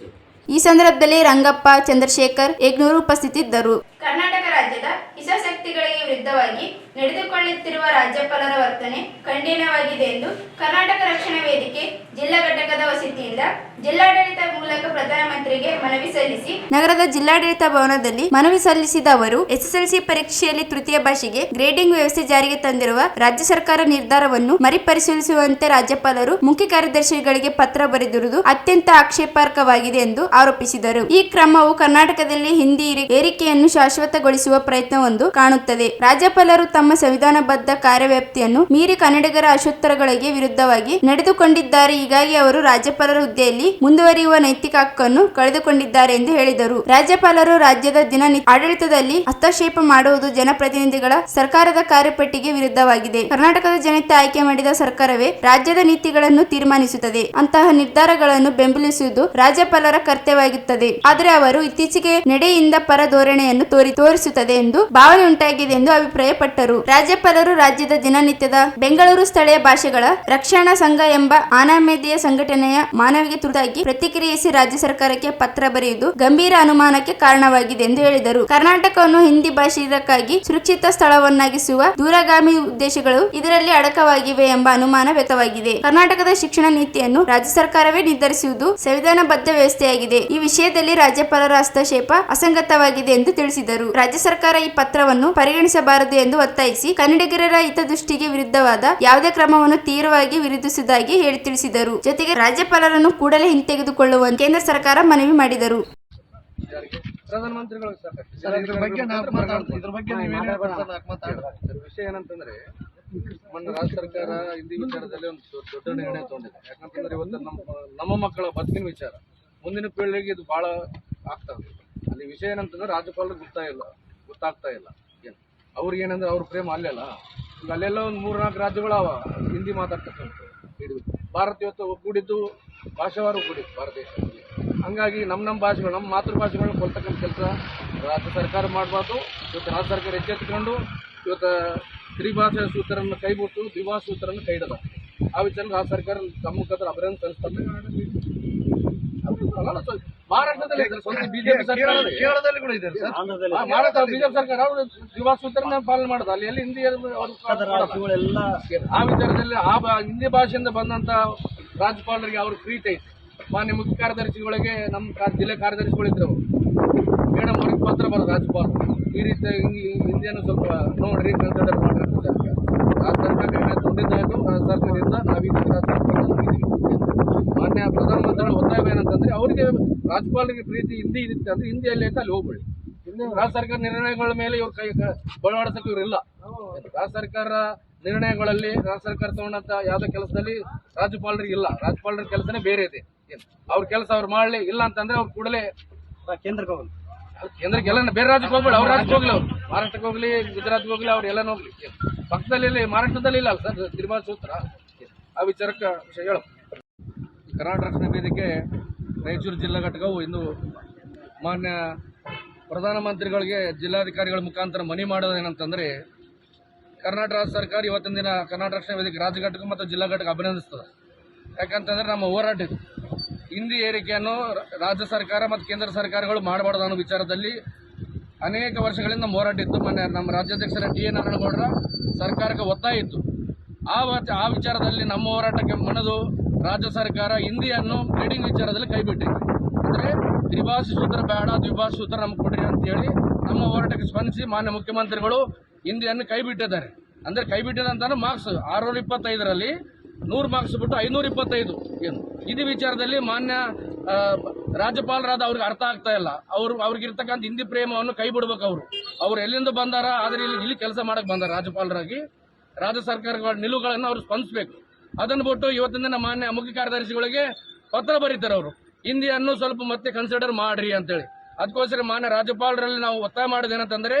ಈ ಸಂದರ್ಭದಲ್ಲಿ ರಂಗಪ್ಪ, ಚಂದ್ರಶೇಖರ್, ಯಜ್ಞೂರು ಉಪಸ್ಥಿತಿದ್ದರು. ಕರ್ನಾಟಕ ರಾಜ್ಯದ ಹಿತಾಸಕ್ತಿಗಳಿಗೆ ವಿರುದ್ಧವಾಗಿ ನಡೆದುಕೊಳ್ಳುತ್ತಿರುವ ರಾಜ್ಯಪಾಲರ ವರ್ತನೆ ಖಂಡನೀಯವಾಗಿದೆ ಎಂದು ಕರ್ನಾಟಕ ರಕ್ಷಣಾ ವೇದಿಕೆ ಜಿಲ್ಲಾ ಘಟಕದ ವಸತಿಯಿಂದ ಜಿಲ್ಲಾಡಳಿತ ಮೂಲಕ ಪ್ರಧಾನಮಂತ್ರಿಗೆ ಮನವಿ ಸಲ್ಲಿಸಿ ನಗರದ ಜಿಲ್ಲಾಡಳಿತ ಭವನದಲ್ಲಿ ಮನವಿ ಸಲ್ಲಿಸಿದ ಅವರು SSLC ಪರೀಕ್ಷೆಯಲ್ಲಿ ತೃತೀಯ ಭಾಷೆಗೆ ಗ್ರೇಡಿಂಗ್ ವ್ಯವಸ್ಥೆ ಜಾರಿಗೆ ತಂದಿರುವ ರಾಜ್ಯ ಸರ್ಕಾರ ನಿರ್ಧಾರವನ್ನು ಮರುಪರಿಶೀಲಿಸುವಂತೆ ರಾಜ್ಯಪಾಲರು ಮುಖ್ಯ ಕಾರ್ಯದರ್ಶಿಗಳಿಗೆ ಪತ್ರ ಬರೆದಿರುವುದು ಅತ್ಯಂತ ಆಕ್ಷೇಪಾರ್ಹವಾಗಿದೆ ಎಂದು ಆರೋಪಿಸಿದರು. ಈ ಕ್ರಮವು ಕರ್ನಾಟಕದಲ್ಲಿ ಹಿಂದಿ ಏರಿಕೆಯನ್ನು ಶಾಶ್ವತಗೊಳಿಸುವ ಪ್ರಯತ್ನವೊಂದು ಕಾಣುತ್ತದೆ. ರಾಜ್ಯಪಾಲರು ತಮ್ಮ ಸಂವಿಧಾನಬದ್ಧ ಕಾರ್ಯವ್ಯಾಪ್ತಿಯನ್ನು ಮೀರಿ ಕನ್ನಡಿಗರ ಆಶೋತ್ತರಗಳಿಗೆ ವಿರುದ್ಧವಾಗಿ ನಡೆದುಕೊಂಡಿದ್ದಾರೆ. ಹೀಗಾಗಿ ಅವರು ರಾಜ್ಯಪಾಲರ ಹುದ್ದೆಯಲ್ಲಿ ಮುಂದುವರಿಯುವ ನೈತಿಕ ಹಕ್ಕನ್ನು ಕಳೆದುಕೊಂಡಿದ್ದಾರೆ ಎಂದು ಹೇಳಿದರು. ರಾಜ್ಯಪಾಲರು ರಾಜ್ಯದ ಆಡಳಿತದಲ್ಲಿ ಹಸ್ತಕ್ಷೇಪ ಮಾಡುವುದು ಜನಪ್ರತಿನಿಧಿಗಳ ಸರ್ಕಾರದ ಕಾರ್ಯಪಟ್ಟಿಗೆ ವಿರುದ್ಧವಾಗಿದೆ. ಕರ್ನಾಟಕದ ಜನತೆ ಆಯ್ಕೆ ಮಾಡಿದ ಸರ್ಕಾರವೇ ರಾಜ್ಯದ ನೀತಿಗಳನ್ನು ತೀರ್ಮಾನಿಸುತ್ತದೆ. ಅಂತಹ ನಿರ್ಧಾರಗಳನ್ನು ಬೆಂಬಲಿಸುವುದು ರಾಜ್ಯಪಾಲರ ಕರ್ತವ್ಯವಾಗುತ್ತದೆ. ಆದರೆ ಅವರು ಇತ್ತೀಚೆಗೆ ನಡೆಯಿಂದ ಪರ ಧೋರಣೆಯನ್ನು ತೋರಿಸುತ್ತದೆ ಎಂದು ಭಾವನೆ ಉಂಟಾಗಿದೆ ಎಂದು ಅಭಿಪ್ರಾಯಪಟ್ಟರು. ರಾಜ್ಯಪಾಲರು ರಾಜ್ಯದ ದಿನನಿತ್ಯದ ಬೆಂಗಳೂರು ಸ್ಥಳೀಯ ಭಾಷೆಗಳ ರಕ್ಷಣಾ ಸಂಘ ಎಂಬ ಅನಾಮಧೇಯ ಸಂಘಟನೆಯ ಮಾನವಿಗೆ ತುರ್ತಾಗಿ ಪ್ರತಿಕ್ರಿಯಿಸಿ ರಾಜ್ಯ ಸರ್ಕಾರಕ್ಕೆ ಪತ್ರ ಬರೆಯುವುದು ಗಂಭೀರ ಅನುಮಾನಕ್ಕೆ ಕಾರಣವಾಗಿದೆ ಎಂದು ಹೇಳಿದರು. ಕರ್ನಾಟಕವನ್ನು ಹಿಂದಿ ಭಾಷಿಕರಿಗಾಗಿ ಸುರಕ್ಷಿತ ಸ್ಥಳವನ್ನಾಗಿಸುವ ದೂರಗಾಮಿ ಉದ್ದೇಶಗಳು ಇದರಲ್ಲಿ ಅಡಕವಾಗಿವೆ ಎಂಬ ಅನುಮಾನ ವ್ಯಕ್ತವಾಗಿದೆ. ಕರ್ನಾಟಕದ ಶಿಕ್ಷಣ ನೀತಿಯನ್ನು ರಾಜ್ಯ ಸರ್ಕಾರವೇ ನಿರ್ಧರಿಸುವುದು ಸಂವಿಧಾನಬದ್ಧ ವ್ಯವಸ್ಥೆಯಾಗಿದೆ. ಈ ವಿಷಯದಲ್ಲಿ ರಾಜ್ಯಪಾಲರ ಹಸ್ತಕ್ಷೇಪ ಅಸಂಗತವಾಗಿದೆ ಎಂದು ತಿಳಿಸಿದರು. ರಾಜ್ಯ ಸರ್ಕಾರ ಈ ಪತ್ರವನ್ನು ಪರಿಗಣಿಸಬಾರದು ಎಂದು ಒತ್ತಾಯಿಸಿ ಕನ್ನಡಿಗರ ಹಿತದೃಷ್ಟಿಗೆ ವಿರುದ್ಧವಾದ ಯಾವುದೇ ಕ್ರಮವನ್ನು ತೀವ್ರವಾಗಿ ವಿರೋಧಿಸುವುದಾಗಿ ಹೇಳಿ ತಿಳಿಸಿದರು. ಜೊತೆಗೆ ರಾಜ್ಯಪಾಲರನ್ನು ಕೂಡಲೇ ಹಿಂತೆಗೆದುಕೊಳ್ಳುವಂತೆ ಕೇಂದ್ರ ಸರ್ಕಾರ ಮನವಿ ಮಾಡಿದರು. ವಿಷಯ ಏನಂತಂದ್ರೆ ಮೊನ್ನೆ ರಾಜ್ಯ ಸರ್ಕಾರ ಹಿಂದಿ ವಿಚಾರದಲ್ಲಿ ಒಂದು ದೊಡ್ಡ ನಿರ್ಣಯ ತಗೊಂಡಿದೆ. ಯಾಕಂತಂದ್ರೆ ಇವತ್ತು ನಮ್ಮ ಮಕ್ಕಳ ಬದುಕಿನ ವಿಚಾರ ಮುಂದಿನ ಪೀಳಿಗೆಗೆ ಇದು ಬಹಳ ಆಗ್ತದೆ. ಅಲ್ಲಿ ವಿಷಯ ಏನಂತಂದ್ರೆ ರಾಜ್ಯಪಾಲರು ಗೊತ್ತಾಗ್ತಾ ಇಲ್ಲ. ಏನು ಅವ್ರಿಗೆ ಏನಂದ್ರೆ ಅವ್ರ ಪ್ರೇಮ ಅಲ್ಲೆಲ್ಲ ಈಗ ಅಲ್ಲೆಲ್ಲ ಒಂದು 3-4 ರಾಜ್ಯಗಳು ಅವ ಹಿಂದಿ ಮಾತಾಡ್ತಕ್ಕಂಥ. ಭಾರತ ಇವತ್ತು ಒಗ್ಗೂಡಿದ್ದು ಭಾಷಾವಾರು ಒಗ್ಗೂಡಿದ್ದು ಭಾರತ ದೇಶದಲ್ಲಿ. ಹಂಗಾಗಿ ನಮ್ಮ ಭಾಷೆಗಳು ನಮ್ಮ ಮಾತೃಭಾಷೆಗಳನ್ನ ಕೊಲ್ತಕ್ಕಂಥ ಕೆಲಸ ರಾಜ್ಯ ಸರ್ಕಾರ ಮಾಡಬಾರ್ದು. ಇವತ್ತು ರಾಜ್ಯ ಸರ್ಕಾರ ಎಚ್ಚೆತ್ತುಕೊಂಡು ಇವತ್ತು ತ್ರಿಭಾಷಾ ಸೂತ್ರವನ್ನು ಕೈಬಿಟ್ಟು ದ್ವಿಭಾಷಾ ಸೂತ್ರವನ್ನು ಕೈ ಹಿಡಿದ. ಆ ವಿಚಾರ ರಾಜ್ಯ ಸರ್ಕಾರ ತಮ್ಮ ಮುಖಾಂತರ ಅಭಿನಂದನೆ ಸಲ್ಲಿಸ್ತಾರೆ. ಮಹಾರಾಷ್ಟ್ರದಲ್ಲಿ ಬಿಜೆಪಿ ಸರ್ಕಾರ ದ್ವಿಭಾಷಾ ಸೂತ್ರನ ಪಾಲನೆ ಮಾಡೋದು. ಅಲ್ಲಿ ಎಲ್ಲಿ ಹಿಂದಿ ಆ ವಿಚಾರದಲ್ಲಿ ಹಿಂದಿ ಭಾಷೆಯಿಂದ ಬಂದಂತ ರಾಜ್ಯಪಾಲರಿಗೆ ಅವ್ರ ಪ್ರೀತಿ ಐತಿ. ಮಾನ್ಯ ಮುಖ್ಯ ಕಾರ್ಯದರ್ಶಿಗಳಿಗೆ ನಮ್ಮ ಜಿಲ್ಲೆ ಕಾರ್ಯದರ್ಶಿಗಳಿದ್ರು ಮೇಡಮ್ ಅವ್ರಿಗೆ ಪತ್ರ ಬರೋದು ರಾಜ್ಯಪಾಲರು ಈ ರೀತಿ ಹಿಂದಿಯನ್ನು ಸ್ವಲ್ಪ ನೋಡ್ರಿ ಕನ್ಸಿಡರ್ ಮಾಡ್ರಿ ಅಂತ ರಾಜ್ಯ ಸರ್ಕಾರ ನಿರ್ಣಯ ತೊಗೊಂಡಿದ್ದಾಯ್ತು. ರಾಜ್ಯ ಸರ್ಕಾರದಿಂದ ನಾವೀಗ ಮಾನ್ಯ ಪ್ರಧಾನಮಂತ್ರಿಗಳ ಒತ್ತಾಯ ಏನಂತಂದ್ರೆ ಅವರಿಗೆ ರಾಜ್ಯಪಾಲರಿಗೆ ಪ್ರೀತಿ ಹಿಂದಿ ಇರುತ್ತೆ ಅಂದ್ರೆ ಹಿಂದಿಯಲ್ಲಿ ಐತೆ ಅಲ್ಲಿ ಹೋಗ್ಬೇಡಿ. ರಾಜ್ಯ ಸರ್ಕಾರ ನಿರ್ಣಯಗಳ ಮೇಲೆ ಇವ್ರ ಕೈ ಬಳವಾಡಿಸಕ್ಕೆ ಇವರಿಲ್ಲ. ರಾಜ್ಯ ಸರ್ಕಾರ ನಿರ್ಣಯಗಳಲ್ಲಿ ರಾಜ್ಯ ಸರ್ಕಾರ ತಗೊಂಡಂತ ಯಾವುದೇ ಕೆಲಸದಲ್ಲಿ ರಾಜ್ಯಪಾಲರಿಗೆ ಇಲ್ಲ. ರಾಜ್ಯಪಾಲರ ಕೆಲಸನೇ ಬೇರೆ ಇದೆ. ಅವ್ರ ಕೆಲಸ ಅವ್ರು ಮಾಡಲಿ ಇಲ್ಲ ಅಂತಂದ್ರೆ ಅವ್ರು ಕೂಡಲೇ ಕೇಂದ್ರಕ್ಕೆ ಎಲ್ಲ ಬೇರೆ ರಾಜ್ಯಕ್ಕೆ ಹೋಗ್ಬೇಡಿ. ಅವ್ರ ರಾಜ್ಯಕ್ಕೆ ಹೋಗ್ಲಿ, ಅವ್ರು ಮಹಾರಾಷ್ಟ್ರಕ್ಕೆ ಹೋಗ್ಲಿ, ಗುಜರಾತ್ಗೆ ಹೋಗ್ಲಿ, ಅವ್ರು ಎಲ್ಲ ಹೋಗ್ಲಿ. ಪಕ್ಕದಲ್ಲಿ ಮಹಾರಾಷ್ಟ್ರದಲ್ಲಿ ಇಲ್ಲ ಸರ್ ತ್ರಿಭಾಷಾ ಸೂತ್ರ. ಆ ವಿಚಾರಕ್ಕೆ ವಿಷಯ ಹೇಳು. ಕರ್ನಾಟಕ ರಕ್ಷಣಾ ವೇದಿಕೆ ರಾಯಚೂರು ಜಿಲ್ಲಾ ಘಟಕವು ಇಂದು ಮಾನ್ಯ ಪ್ರಧಾನಮಂತ್ರಿಗಳಿಗೆ ಜಿಲ್ಲಾಧಿಕಾರಿಗಳ ಮುಖಾಂತರ ಮನವಿ ಮಾಡೋದು ಏನಂತಂದರೆ ಕರ್ನಾಟಕ ರಾಜ್ಯ ಸರ್ಕಾರ ಇವತ್ತಿನ ದಿನ ಕರ್ನಾಟಕ ರಕ್ಷಣಾ ವೇದಿಕೆ ರಾಜ್ಯ ಘಟಕ ಮತ್ತು ಜಿಲ್ಲಾ ಘಟಕ ಅಭಿನಂದಿಸ್ತದೆ. ಯಾಕಂತಂದರೆ ನಮ್ಮ ಹೋರಾಟ ಇದು. ಹಿಂದಿ ಏರಿಕೆಯನ್ನು ರಾಜ್ಯ ಸರ್ಕಾರ ಮತ್ತು ಕೇಂದ್ರ ಸರ್ಕಾರಗಳು ಮಾಡಬಾರ್ದು ಅನ್ನೋ ವಿಚಾರದಲ್ಲಿ ಅನೇಕ ವರ್ಷಗಳಿಂದ ನಮ್ಮ ಹೋರಾಟ ಇತ್ತು. ಮೊನ್ನೆ ನಮ್ಮ ರಾಜ್ಯಾಧ್ಯಕ್ಷರ ಟಿ ಎ ನಾರಾಯಣಗೌಡರ ಸರ್ಕಾರಕ್ಕೆ ಒತ್ತಾಯ ಇತ್ತು. ಆ ವಿಚಾರದಲ್ಲಿ ನಮ್ಮ ಹೋರಾಟಕ್ಕೆ ಮಣಿದು ರಾಜ್ಯ ಸರ್ಕಾರ ಹಿಂದಿಯನ್ನು ಗ್ರೇಡಿಂಗ್ ವಿಚಾರದಲ್ಲಿ ಕೈಬಿಟ್ಟಿದೆ. ಅಂದರೆ ತ್ರಿಭಾಷಾ ಸೂತ್ರ ಬೇಡ, ದ್ವಿಭಾಷಾ ಸೂತ್ರ ನಮ್ಗೆ ಕೊಡ್ರಿ ಅಂತೇಳಿ ನಮ್ಮ ಹೋರಾಟಕ್ಕೆ ಸ್ಪಂದಿಸಿ ಮಾನ್ಯ ಮುಖ್ಯಮಂತ್ರಿಗಳು ಹಿಂದಿಯನ್ನು ಕೈ ಬಿಟ್ಟಿದ್ದಾರೆ. ಅಂದರೆ ಕೈ ಬಿಟ್ಟಿದಂತ ಮಾರ್ಕ್ಸ್ 625ರಲ್ಲಿ 100 ಮಾರ್ಕ್ಸ್ ಬಿಟ್ಟು 525 ಏನು ಇದು ವಿಚಾರದಲ್ಲಿ ಮಾನ್ಯ ರಾಜ್ಯಪಾಲರಾದ ಅವ್ರಿಗೆ ಅರ್ಥ ಆಗ್ತಾ ಇಲ್ಲ. ಅವ್ರಿಗಿರ್ತಕ್ಕಂಥ ಹಿಂದಿ ಪ್ರೇಮವನ್ನು ಕೈ ಬಿಡ್ಬೇಕು. ಅವ್ರು ಎಲ್ಲಿಂದ ಬಂದಾರ, ಆದರೆ ಇಲ್ಲಿ ಕೆಲಸ ಮಾಡಕ್ಕೆ ಬಂದಾರ ರಾಜ್ಯಪಾಲರಾಗಿ. ರಾಜ್ಯ ಸರ್ಕಾರಗಳ ನಿಲುವುಗಳನ್ನು ಅವರು ಸ್ಪಂದಿಸಬೇಕು. ಅದನ್ನು ಬಿಟ್ಟು ಇವತ್ತಿನ ದಿನ ಮಾನ್ಯ ಮುಖ್ಯ ಕಾರ್ಯದರ್ಶಿಗಳಿಗೆ ಪತ್ರ ಬರೀತಾರೆ. ಅವರು ಹಿಂದಿಯನ್ನು ಸ್ವಲ್ಪ ಮತ್ತೆ ಕನ್ಸಿಡರ್ ಮಾಡ್ರಿ ಅಂತೇಳಿ. ಅದಕ್ಕೋಸ್ಕರ ಮಾನ್ಯ ರಾಜ್ಯಪಾಲರಲ್ಲಿ ನಾವು ಒತ್ತಾಯ ಮಾಡೋದೇನಂತಂದ್ರೆ,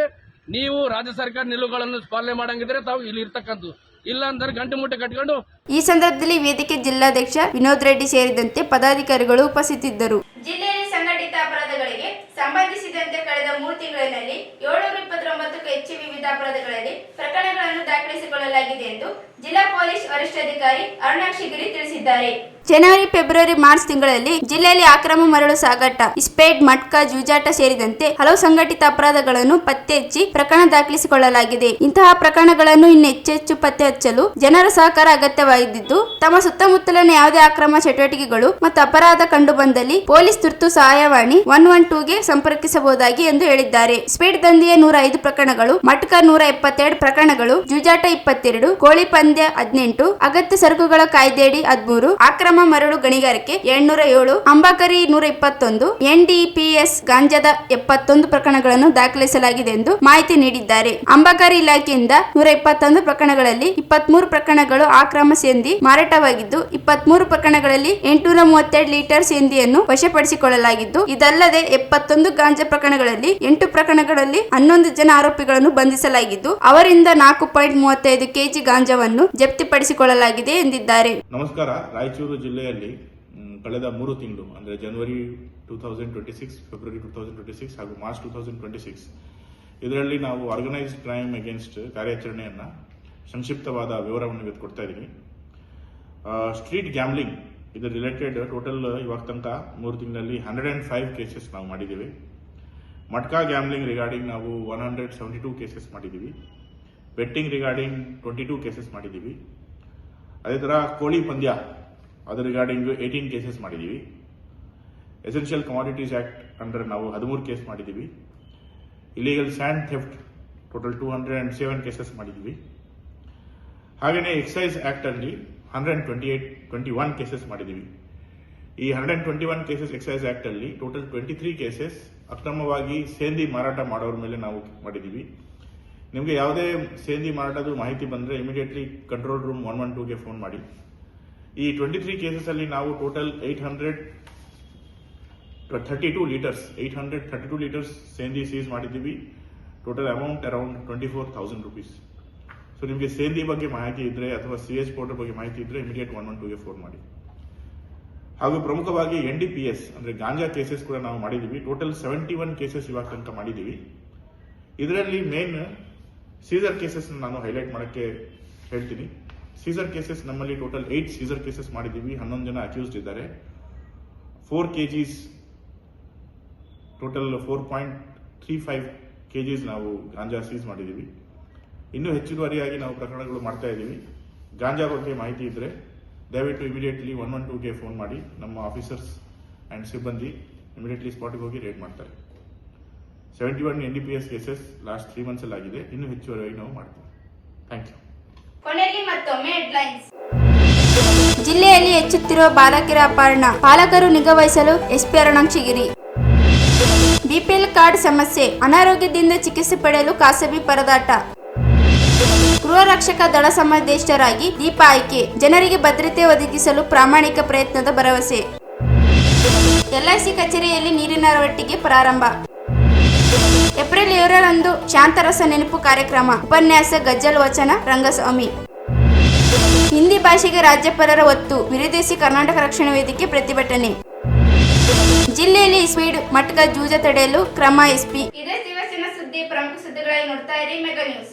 ನೀವು ರಾಜ್ಯ ಸರ್ಕಾರ ನಿಲುವುಗಳನ್ನು ಪಾಲನೆ ಮಾಡಂಗಿದ್ರೆ ತಾವು ಇಲ್ಲಿ ಇರ್ತಕ್ಕಂಥದ್ದು, ಇಲ್ಲ ಅಂದ್ರೆ ಗಂಟು ಮುಟ್ಟೆ ಕಟ್ಕೊಂಡು. ಈ ಸಂದರ್ಭದಲ್ಲಿ ವೇದಿಕೆ ಜಿಲ್ಲಾಧ್ಯಕ್ಷ ವಿನೋದ್ ರೆಡ್ಡಿ ಸೇರಿದಂತೆ ಪದಾಧಿಕಾರಿಗಳು ಉಪಸ್ಥಿತರಿದ್ದರು. ಜಿಲ್ಲೆಯಲ್ಲಿ ಸಂಘಟಿತ ಅಪರಾಧಗಳಿಗೆ ಸಂಬಂಧಿಸಿದಂತೆ ಕಳೆದ 3 ತಿಂಗಳಿನಲ್ಲಿ 729ಕ್ಕೂ ಹೆಚ್ಚು ವಿವಿಧ ಅಪರಾಧಗಳಲ್ಲಿ ಪ್ರಕರಣಗಳನ್ನು ದಾಖಲಿಸಿಕೊಳ್ಳಲಾಗಿದೆ ಎಂದು ಜಿಲ್ಲಾ ಪೊಲೀಸ್ ವರಿಷ್ಠಾಧಿಕಾರಿ ಅರುಣಾಕ್ಷಿ ಗಿರಿ ತಿಳಿಸಿದ್ದಾರೆ. ಜನವರಿ, ಫೆಬ್ರವರಿ, ಮಾರ್ಚ್ ತಿಂಗಳಲ್ಲಿ ಜಿಲ್ಲೆಯಲ್ಲಿ ಅಕ್ರಮ ಮರಳು ಸಾಗಾಟ, ಇಸ್ಪೇಟ್, ಮಟ್ಕಾ, ಜೂಜಾಟ ಸೇರಿದಂತೆ ಹಲವು ಸಂಘಟಿತ ಅಪರಾಧಗಳನ್ನು ಪತ್ತೆ ಹಚ್ಚಿ ಪ್ರಕರಣ ದಾಖಲಿಸಿಕೊಳ್ಳಲಾಗಿದೆ. ಇಂತಹ ಪ್ರಕರಣಗಳನ್ನು ಇನ್ನು ಹೆಚ್ಚೆಚ್ಚು ಪತ್ತೆ ಹಚ್ಚಲು ಜನರ ಸಹಕಾರ ಅಗತ್ಯವಾಗಿದ್ದು, ತಮ್ಮ ಸುತ್ತಮುತ್ತಲಿನ ಯಾವುದೇ ಅಕ್ರಮ ಚಟುವಟಿಕೆಗಳು ಮತ್ತು ಅಪರಾಧ ಕಂಡು ಬಂದಲ್ಲಿ ಪೊಲೀಸ್ ತುರ್ತು ಸಹಾಯವಾಣಿ 112ಗೆ ಸಂಪರ್ಕಿಸಬಹುದಾಗಿ ಎಂದು ಹೇಳಿದ್ದಾರೆ. ಸ್ಪೀಡ್ ದಂಧೆಯ 105 ಪ್ರಕರಣಗಳು, ಮಟ್ಕಾ 172 ಪ್ರಕರಣಗಳು, ಜೂಜಾಟ 22, ಕೋಳಿ ಪಂದ್ಯ 18, ಅಗತ್ಯ ಸರಕುಗಳ ಕಾಯ್ದೆಯಡಿ 13, ಅಕ್ರಮ ಮರಳು ಗಣಿಗಾರಿಕೆ 807, ಅಂಬಾಕರಿ 121, ಎನ್ಡಿಪಿಎಸ್ ಗಾಂಜಾದ 71 ಪ್ರಕರಣಗಳನ್ನು ದಾಖಲಿಸಲಾಗಿದೆ ಎಂದು ಮಾಹಿತಿ ನೀಡಿದ್ದಾರೆ. ಅಂಬಾಕರಿ ಇಲಾಖೆಯಿಂದ 121 ಪ್ರಕರಣಗಳಲ್ಲಿ 23 ಪ್ರಕರಣಗಳು ಅಕ್ರಮ ಸೇಂದಿ ಮಾರಾಟವಾಗಿದ್ದು, 23 ಪ್ರಕರಣಗಳಲ್ಲಿ 832 ಲೀಟರ್ ಸೇಂದಿಯನ್ನು ವಶಪಡಿಸಿಕೊಳ್ಳಲಾಗಿದ್ದು, ಇದಲ್ಲದೆ 71 ಗಾಂಜಾ ಪ್ರಕರಣಗಳಲ್ಲಿ 8 ಪ್ರಕರಣಗಳಲ್ಲಿ 11 ಜನ ಆರೋಪಿಗಳನ್ನು ಬಂಧಿಸಲಾಗಿದ್ದು, ಅವರಿಂದ 4.35 ಕೆಜಿ ಗಾಂಜಾವನ್ನು ಜಪ್ತಿಪಡಿಸಿಕೊಳ್ಳಲಾಗಿದೆ ಎಂದಿದ್ದಾರೆ. ನಮಸ್ಕಾರ. ರಾಯಚೂರು ಜಿಲ್ಲೆಯಲ್ಲಿ ಕಳೆದ 3 ತಿಂಗಳು ಅಂದರೆ ಜನವರಿ 2026, ಫೆಬ್ರವರಿ 2026 ಹಾಗೂ ಮಾರ್ಚ್ 2026 ಇದರಲ್ಲಿ ನಾವು ಆರ್ಗನೈಸ್ಡ್ ಕ್ರೈಮ್ ಅಗೇನ್ಸ್ಟ್ ಕಾರ್ಯಾಚರಣೆಯನ್ನು ಸಂಕ್ಷಿಪ್ತವಾದ ವಿವರವನ್ನು ಇವತ್ತು ಕೊಡ್ತಾ ಇದ್ದೀನಿ. ಸ್ಟ್ರೀಟ್ ಗ್ಯಾಮ್ಲಿಂಗ್ ಇದರ ರಿಲೇಟೆಡ್ ಟೋಟಲ್ ಇವಾಗ ತನಕ 3 ತಿಂಗಳಲ್ಲಿ 105 ಕೇಸಸ್ ನಾವು ಮಾಡಿದ್ದೀವಿ. ಮಟ್ಕಾ ಗ್ಯಾಮ್ಲಿಂಗ್ ರಿಗಾರ್ಡಿಂಗ್ ನಾವು 172 ಕೇಸಸ್ ಮಾಡಿದ್ದೀವಿ. ಬೆಟ್ಟಿಂಗ್ ರಿಗಾರ್ಡಿಂಗ್ 22 ಕೇಸಸ್ ಮಾಡಿದ್ದೀವಿ. ಅದೇ ಥರ ಕೋಳಿ ಪಂದ್ಯ ಅದರ ರಿಗಾರ್ಡಿಂಗ್ 18 ಕೇಸಸ್ ಮಾಡಿದ್ದೀವಿ. ಎಸೆನ್ಷಿಯಲ್ ಕಮಾಡಿಟೀಸ್ ಆಕ್ಟ್ ಅಂಡರ್ ನಾವು 13 ಕೇಸ್ ಮಾಡಿದ್ದೀವಿ. Illegal sand theft total 207 cases ಮಾಡಿದ್ದೀವಿ. ಹಾಗೆಯೇ ಎಕ್ಸೈಸ್ ಆಕ್ಟ್ ಅಲ್ಲಿ 121 ಕೇಸಸ್ ಮಾಡಿದ್ದೀವಿ. ಈ 121 ಕೇಸಸ್ ಎಕ್ಸೈಸ್ ಆಕ್ಟ್ ಅಲ್ಲಿ ಟೋಟಲ್ 23 ಕೇಸಸ್ ಅಕ್ರಮವಾಗಿ ಸೇಂದಿ ಮಾರಾಟ ಮಾಡೋರ ಮೇಲೆ ನಾವು ಮಾಡಿದ್ದೀವಿ. ನಿಮಗೆ ಯಾವುದೇ ಸೇಂದಿ ಮಾರಾಟದ ಮಾಹಿತಿ ಬಂದರೆ ಇಮಿಡಿಯೇಟ್ಲಿ ಕಂಟ್ರೋಲ್ ರೂಮ್ 112ಗೆ ಫೋನ್ ಮಾಡಿ. ಈ 23 ಕೇಸಸ್ ಅಲ್ಲಿ ನಾವು ಟೋಟಲ್ 832 ಲೀಟರ್ಸ್ ಸೇಂದಿ ಸೀಸ್ ಮಾಡಿದ್ದೀವಿ. Total amount around 24,000 rupees. So ನಿಮಗೆ ಸೇಂದಿ ಬಗ್ಗೆ ಮಾಹಿತಿ ಇದ್ರೆ ಅಥವಾ CH ಪೌಡರ್ ಬಗ್ಗೆ ಮಾಹಿತಿ ಇದ್ರೆ ಇಮಿಡಿಯೇಟ್ 112ಗೆ ಫೋನ್ ಮಾಡಿ. ಹಾಗೂ ಪ್ರಮುಖವಾಗಿ NDPS ಅಂದ್ರೆ ಗಾಂಜಾ ಕೇಸಸ್ ಕೂಡ ನಾವು ಮಾಡಿದ್ದೀವಿ. ಟೋಟಲ್ 71 ಕೇಸಸ್ ಇವಾಗ ತನಕ ಮಾಡಿದ್ದೀವಿ. ಇದರಲ್ಲಿ ಮೇನ್ ಸೀಸರ್ ಕೇಸಸ್ ನಾನು ಹೈಲೈಟ್ ಮಾಡೋಕ್ಕೆ ಹೇಳ್ತೀನಿ. ಸೀಸರ್ ಕೇಸಸ್ ನಮ್ಮಲ್ಲಿ ಟೋಟಲ್ 8 ಸೀಸರ್ ಕೇಸಸ್ ಮಾಡಿದ್ದೀವಿ. 11 ಜನ ಅಕ್ಯೂಸ್ಡ್ ಇದ್ದಾರೆ. 4 kgs ಟೋಟಲ್ 4.35 kgs ನಾವು ಗಾಂಜಾ ಸೀಸ್ ಮಾಡಿದ್ದೀವಿ. ಇನ್ನೂ ಹೆಚ್ಚುವರಿಯಾಗಿ ನಾವು ಪ್ರಕರಣಗಳು ಮಾಡ್ತಾ ಇದ್ದೀವಿ. ಗಾಂಜಾ ಬಗ್ಗೆ ಮಾಹಿತಿ ಇದ್ರೆ ದಯವಿಟ್ಟು ಇಮಿಡಿಯೇಟ್ಲಿ 112ಗೆ ಫೋನ್ ಮಾಡಿ. ನಮ್ಮ ಆಫೀಸರ್ಸ್ ಆ್ಯಂಡ್ ಸಿಬ್ಬಂದಿ ಇಮಿಡಿಯೇಟ್ಲಿ ಸ್ಪಾಟ್ಗೆ ಹೋಗಿ ರೇಡ್ ಮಾಡ್ತಾರೆ. 71 NDPS ಕೇಸಸ್ ಲಾಸ್ಟ್ 3 months ಅಲ್ಲಿ ಆಗಿದೆ. ಇನ್ನೂ ಹೆಚ್ಚುವರಿಯಾಗಿ ನಾವು ಮಾಡ್ತೀವಿ. Thank you. ಕೊನೆಯಲ್ಲಿ ಮತ್ತೊಮ್ಮೆ ಹೆಡ್ಲೈನ್ಸ್. ಜಿಲ್ಲೆಯಲ್ಲಿ ಹೆಚ್ಚುತ್ತಿರುವ ಬಾಲಕಿಯರ ಅಪಹರಣ, ಪಾಲಕರು ನಿಗಾ ವಹಿಸಲು ಎಸ್ಪಿ ಅರುಣಾಕ್ಷಿಗಿರಿ. ಬಿಪಿಎಲ್ ಕಾರ್ಡ್ ಸಮಸ್ಯೆ, ಅನಾರೋಗ್ಯದಿಂದ ಚಿಕಿತ್ಸೆ ಪಡೆಯಲು ಖಾಸಗಿ ಪರದಾಟ. ಗೃಹ ರಕ್ಷಕ ದಳ ಸಮಾದೇಷ್ಟರಾಗಿ ದೀಪ ಆಯ್ಕೆ, ಜನರಿಗೆ ಭದ್ರತೆ ಒದಗಿಸಲು ಪ್ರಾಮಾಣಿಕ ಪ್ರಯತ್ನದ ಭರವಸೆ. LIC ಕಚೇರಿಯಲ್ಲಿ ನೀರಿನ ಒಟ್ಟಿಗೆ ಪ್ರಾರಂಭ. ಏಪ್ರಿಲ್ 7ರಂದು ಶಾಂತರಸ ನೆನಪು ಕಾರ್ಯಕ್ರಮ, ಉಪನ್ಯಾಸ ಗಜ್ಜಲ್ ವಚನ ರಂಗಸ್ವಾಮಿ. ಹಿಂದಿ ಭಾಷೆಗೆ ರಾಜ್ಯಪಾಲರ ಒತ್ತು, ವಿರೋಧಿಸಿ ಕರ್ನಾಟಕ ರಕ್ಷಣಾ ವೇದಿಕೆ ಪ್ರತಿಭಟನೆ. ಜಿಲ್ಲೆಯಲ್ಲಿ ಸ್ಪೀಡ್ ಮಟ್ಕಾ ಜೂಜ ತಡೆಯಲು ಕ್ರಮ, SP. ಇದೇ ದಿವಸಿನ ಸುದ್ದಿ. ಪ್ರಮುಖ ಸುದ್ದಿಗಳಾಗಿ ನೋಡ್ತಾ ಇರಿ ಮೆಗಾ ನ್ಯೂಸ್.